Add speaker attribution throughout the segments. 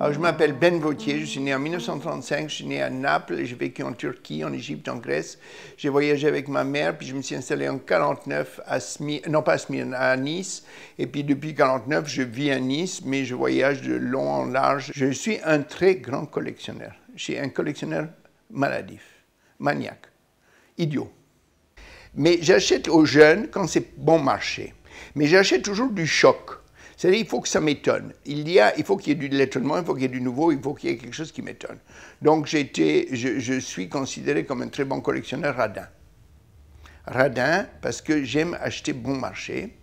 Speaker 1: Alors, je m'appelle Ben Vautier, je suis né en 1935, je suis né à Naples, j'ai vécu en Turquie, en Égypte, en Grèce. J'ai voyagé avec ma mère, puis je me suis installé en 49 à Nice. Et puis depuis 49, je vis à Nice, mais je voyage de long en large. Je suis un très grand collectionneur. Je suis un collectionneur maladif, maniaque, idiot. Mais j'achète aux jeunes quand c'est bon marché. Mais j'achète toujours du choc. C'est-à-dire qu'il faut que ça m'étonne. Il faut qu'il y ait de l'étonnement, il faut qu'il y ait du nouveau, il faut qu'il y ait quelque chose qui m'étonne. Donc je suis considéré comme un très bon collectionneur radin. Radin parce que j'aime acheter bon marché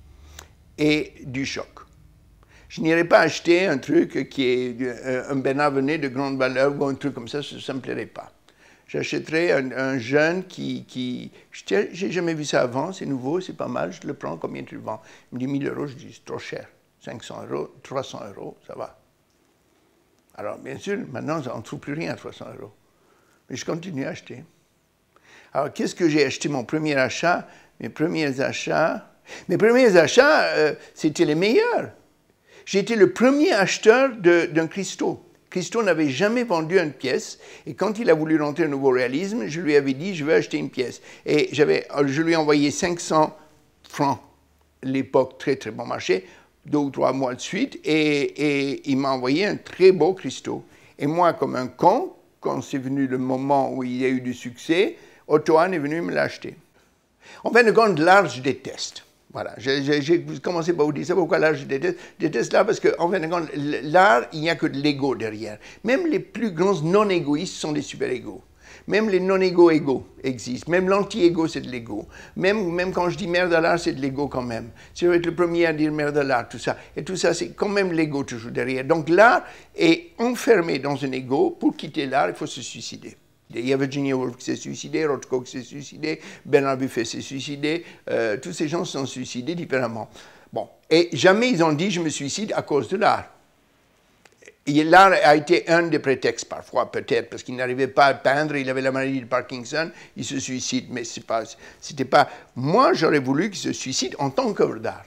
Speaker 1: et du choc. Je n'irai pas acheter un truc qui est un Benavené de grande valeur ou un truc comme ça ne me plairait pas. J'achèterais un jeune j'ai jamais vu ça avant, c'est nouveau, c'est pas mal, je le prends, combien tu le vends? Il me dit 1000 euros, je dis c'est trop cher. 500 euros, 300 euros, ça va. Alors, bien sûr, maintenant, on ne trouve plus rien à 300 euros. Mais je continue à acheter. Alors, qu'est-ce que j'ai acheté? Mon premier achat, mes premiers achats, c'était les meilleurs. J'ai été le premier acheteur d'un Christo. Christo n'avait jamais vendu une pièce, et quand il a voulu rentrer au nouveau réalisme, je lui avais dit, je veux acheter une pièce. Et je lui ai envoyé 500 francs, l'époque, très très bon marché, 2 ou 3 mois de suite, et il m'a envoyé un très beau Christo. Et moi, comme un con, quand c'est venu le moment où il y a eu du succès, Otto-Hahn est venu me l'acheter. En fin de compte, l'art, je déteste. Voilà, j'ai commencé par vous dire ça, pourquoi l'art, je déteste. Je déteste l'art parce qu'en fin de compte, l'art, il n'y a que de l'ego derrière. Même les plus grands non-égoïstes sont des super-égos. Même les non-égaux existent. Même l'anti-égo, c'est de l'ego. Même quand je dis merde à l'art, c'est de l'ego quand même. Si je vais être le premier à dire merde à l'art, tout ça. Et tout ça, c'est quand même l'ego toujours derrière. Donc l'art est enfermé dans un ego. Pour quitter l'art, il faut se suicider. Il y a Virginia Woolf qui s'est suicidé, Rothko qui s'est suicidé, Bernard Buffet s'est suicidé. Tous ces gens se sont suicidés différemment. Bon. Et jamais ils ont dit « je me suicide à cause de l'art ». L'art a été un des prétextes, parfois peut-être, parce qu'il n'arrivait pas à peindre, il avait la maladie de Parkinson, il se suicide, mais c'était pas... Moi, j'aurais voulu qu'ils se suicident en tant qu'œuvre d'art,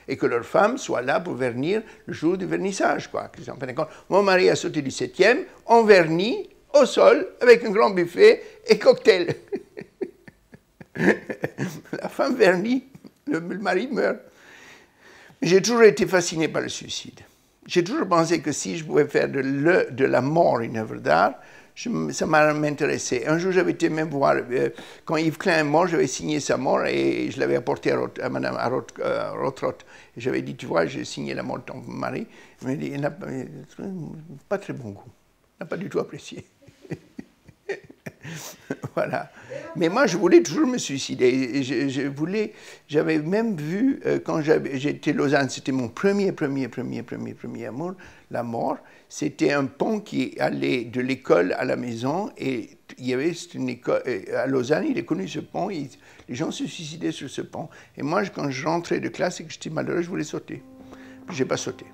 Speaker 1: et que leur femme soit là pour vernir le jour du vernissage, quoi. En fin de compte, mon mari a sauté du 7e, en vernis, au sol, avec un grand buffet et cocktail. La femme vernit, le mari meurt. J'ai toujours été fasciné par le suicide. J'ai toujours pensé que si je pouvais faire de la mort une œuvre d'art, ça m'intéressait. Un jour, j'avais été même voir, quand Yves Klein est mort, j'avais signé sa mort et je l'avais apporté à Madame Rothroth. Et j'avais dit, tu vois, j'ai signé la mort de ton mari. Il m'a dit, il n'a pas très bon goût. Il n'a pas du tout apprécié. Voilà. Mais moi, je voulais toujours me suicider. J'avais même vu, quand j'étais à Lausanne, c'était mon premier amour, la mort. C'était un pont qui allait de l'école à la maison, et il y avait une école, à Lausanne, il est connu ce pont, les gens se suicidaient sur ce pont. Et moi, quand je rentrais de classe et que j'étais malheureux, je voulais sauter. Puis je n'ai pas sauté.